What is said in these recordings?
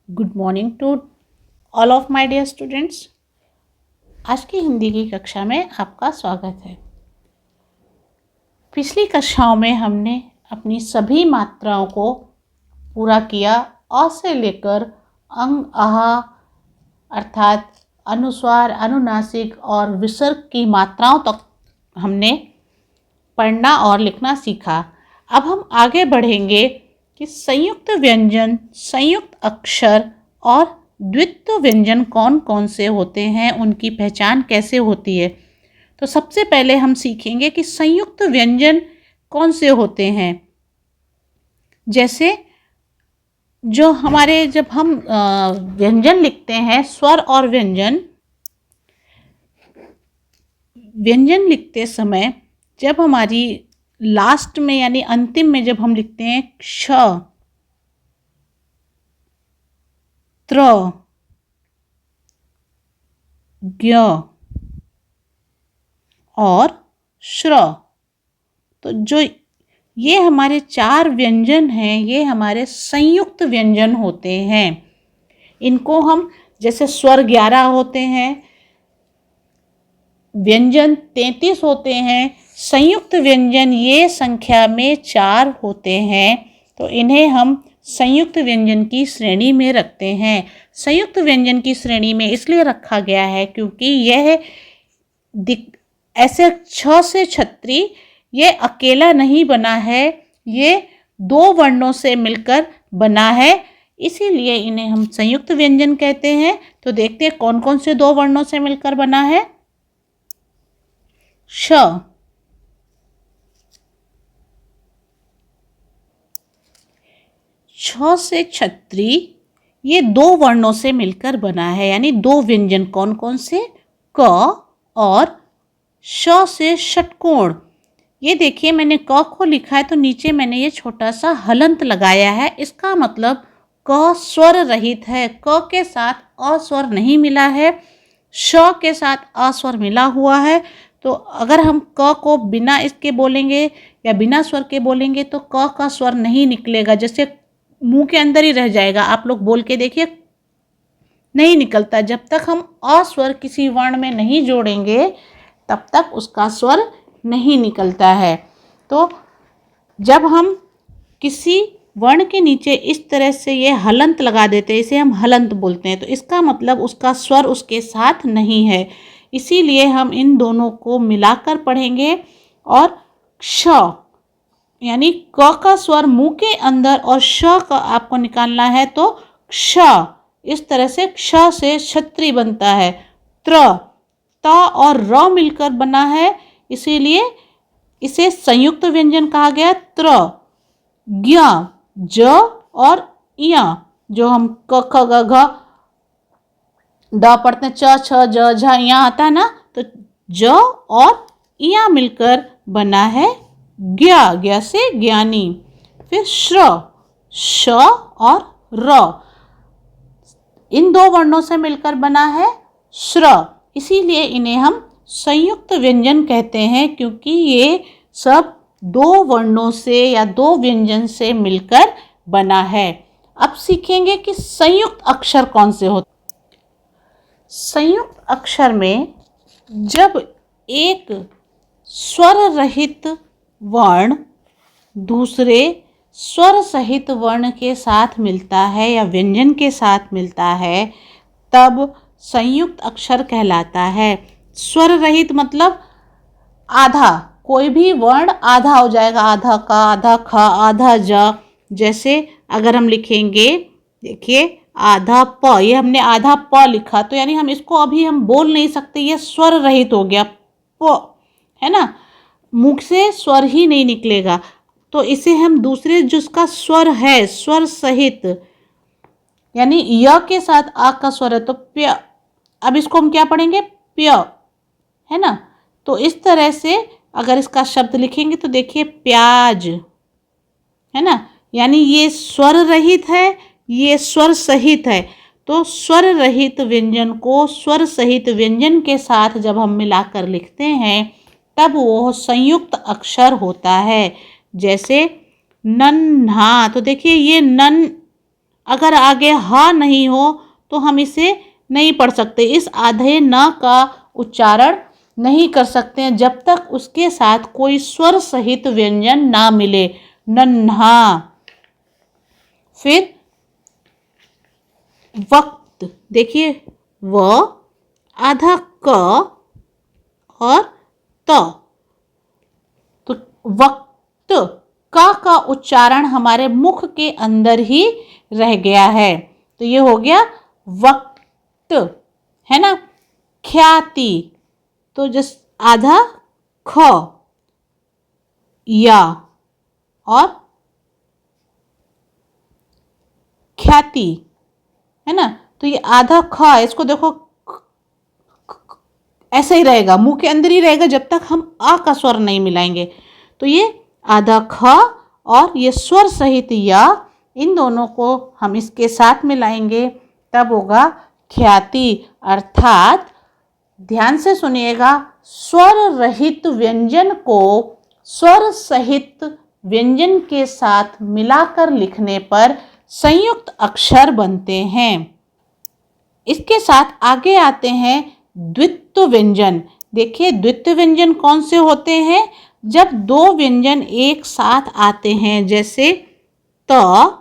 Good morning to all of my dear students. आज की हिंदी की कक्षा में आपका स्वागत है। पिछली कक्षाओं में हमने अपनी सभी मात्राओं को पूरा किया। अ से लेकर अंग, आहा अर्थात अनुस्वार, अनुनासिक और विसर्ग की मात्राओं तक हमने पढ़ना और लिखना सीखा। अब हम आगे बढ़ेंगे कि संयुक्त व्यंजन, संयुक्त अक्षर और द्वित्व व्यंजन कौन कौन से होते हैं, उनकी पहचान कैसे होती है। तो सबसे पहले हम सीखेंगे कि संयुक्त व्यंजन कौन से होते हैं। जैसे जो हमारे जब हम व्यंजन लिखते हैं, स्वर और व्यंजन लिखते समय जब हमारी लास्ट में यानी अंतिम में जब हम लिखते हैं क्ष, त्र, ज्ञ और श्र, तो जो ये हमारे चार व्यंजन हैं, ये हमारे संयुक्त व्यंजन होते हैं। इनको हम जैसे स्वर 11 होते हैं, व्यंजन 33 होते हैं, संयुक्त व्यंजन ये संख्या में 4 होते हैं, तो इन्हें हम संयुक्त व्यंजन की श्रेणी में रखते हैं। संयुक्त व्यंजन की श्रेणी में इसलिए रखा गया है क्योंकि यह ऐसे छ से छत्री ये अकेला नहीं बना है, ये दो वर्णों से मिलकर बना है, इसीलिए इन्हें हम संयुक्त व्यंजन कहते हैं। तो देखते हैं कौन कौन से दो वर्णों से मिलकर बना है। श, छ से छत्री ये दो वर्णों से मिलकर बना है, यानी दो व्यंजन कौन कौन से, क और श से षटकोण। ये देखिए मैंने क को लिखा है तो नीचे मैंने ये छोटा सा हलंत लगाया है, इसका मतलब क स्वर रहित है, क के साथ अ स्वर नहीं मिला है, श के साथ अ स्वर मिला हुआ है। तो अगर हम क को बिना इसके बोलेंगे या बिना स्वर के बोलेंगे तो क का स्वर नहीं निकलेगा, जैसे मुंह के अंदर ही रह जाएगा। आप लोग बोल के देखिए, नहीं निकलता। जब तक हम अ स्वर किसी वर्ण में नहीं जोड़ेंगे तब तक उसका स्वर नहीं निकलता है। तो जब हम किसी वर्ण के नीचे इस तरह से ये हलंत लगा देते हैं, इसे हम हलंत बोलते हैं, तो इसका मतलब उसका स्वर उसके साथ नहीं है। इसीलिए हम इन दोनों को मिलाकर पढ़ेंगे और क्ष यानी क का स्वर मुंह के अंदर और श का आपको निकालना है, तो क्ष, इस तरह से क्ष से छत्री बनता है। त्र, ता और र मिलकर बना है, इसीलिए इसे संयुक्त व्यंजन कहा गया। त्र, ज्ञ, ज और य, जो हम क ख ग घ ड पढ़ते हैं, च छ ज झ यहाँ आता है ना, तो ज और य मिलकर बना है ज्ञ, ज्ञ से ज्ञानी। फिर श्र, श और र, इन दो वर्णों से मिलकर बना है श्र, इसीलिए इन्हें हम संयुक्त व्यंजन कहते हैं, क्योंकि ये सब दो वर्णों से या दो व्यंजन से मिलकर बना है। अब सीखेंगे कि संयुक्त अक्षर कौन से होते। संयुक्त अक्षर में जब एक स्वर रहित वर्ण दूसरे स्वर सहित वर्ण के साथ मिलता है या व्यंजन के साथ मिलता है, तब संयुक्त अक्षर कहलाता है। स्वर रहित मतलब आधा, कोई भी वर्ण आधा हो जाएगा, आधा का, आधा ख, आधा ज। जैसे अगर हम लिखेंगे, देखिए आधा प, ये हमने आधा प लिखा, तो यानी हम इसको अभी हम बोल नहीं सकते, ये स्वर रहित हो गया, प है ना, मुख से स्वर ही नहीं निकलेगा। तो इसे हम दूसरे जिसका स्वर है, स्वर सहित, यानी य के साथ आ का स्वर है तो प्य, अब इसको हम क्या पढ़ेंगे, प्य, है ना। तो इस तरह से अगर इसका शब्द लिखेंगे तो देखिए प्याज, है ना, यानी ये स्वर रहित है, ये स्वर सहित है। तो स्वर रहित व्यंजन को स्वर सहित व्यंजन के साथ जब हम मिलाकर लिखते हैं तब वो संयुक्त अक्षर होता है। जैसे नन्हा, तो देखिए ये नन अगर आगे ह नहीं हो तो हम इसे नहीं पढ़ सकते। इस आधे न का उच्चारण नहीं कर सकते हैं जब तक उसके साथ कोई स्वर सहित व्यंजन ना मिले। नन्हा। फिर वक्त, देखिए व, आधा क और त। तो वक्त का उच्चारण हमारे मुख के अंदर ही रह गया है, तो ये हो गया वक्त, है ना। ख्याति, तो जिस आधा ख या और ख्याति, है ना। तो ये आधा ख, इसको देखो ऐसे ही रहेगा, मुंह के अंदर ही रहेगा जब तक हम आ का स्वर नहीं मिलाएंगे। तो ये आधा ख और ये स्वर सहित या, इन दोनों को हम इसके साथ मिलाएंगे तब होगा ख्याति। अर्थात ध्यान से सुनिएगा, स्वर रहित व्यंजन को स्वर सहित व्यंजन के साथ मिलाकर लिखने पर संयुक्त अक्षर बनते हैं। इसके साथ आगे आते हैं द्वित्व व्यंजन। देखिए द्वित्व व्यंजन कौन से होते हैं? जब दो व्यंजन एक साथ आते हैं, जैसे त,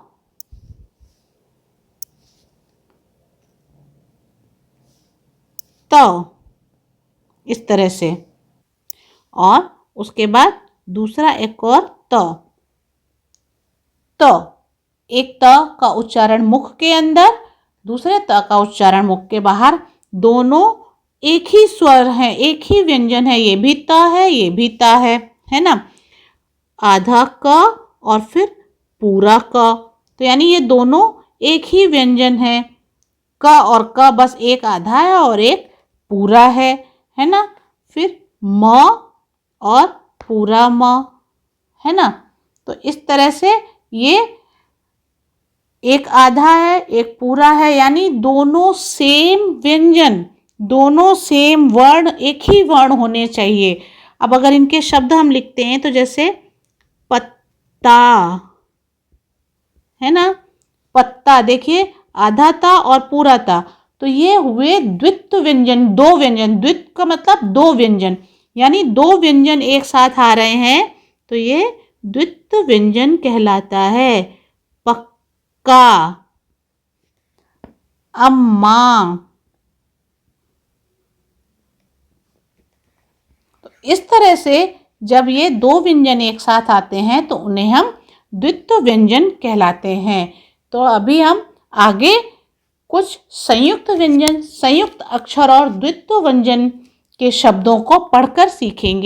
इस तरह से, और उसके बाद दूसरा एक और त। एक त का उच्चारण मुख के अंदर, दूसरे त का उच्चारण मुख के बाहर, दोनों एक ही स्वर है, एक ही व्यंजन है। ये भी त है, ये भी त है ना। आधा क और फिर पूरा क, तो यानी ये दोनों एक ही व्यंजन है। क और क बस एक आधा है और एक पूरा है ना। फिर म और पूरा म, है ना। तो इस तरह से ये एक आधा है, एक पूरा है, यानी दोनों सेम व्यंजन, दोनों सेम वर्ण, एक ही वर्ण होने चाहिए। अब अगर इनके शब्द हम लिखते हैं तो जैसे पत्ता, है ना, पत्ता, देखिए आधा था और पूरा था, तो ये हुए द्वित्व व्यंजन, दो व्यंजन। द्वित्व का मतलब दो व्यंजन, यानी दो व्यंजन एक साथ आ रहे हैं, तो ये द्वित्व व्यंजन कहलाता है। पक्का, अम्मा। तो इस तरह से जब ये दो व्यंजन एक साथ आते हैं तो उन्हें हम द्वित्व व्यंजन कहलाते हैं। तो अभी हम आगे कुछ संयुक्त व्यंजन, संयुक्त अक्षर और द्वित्व व्यंजन के शब्दों को पढ़कर सीखेंगे।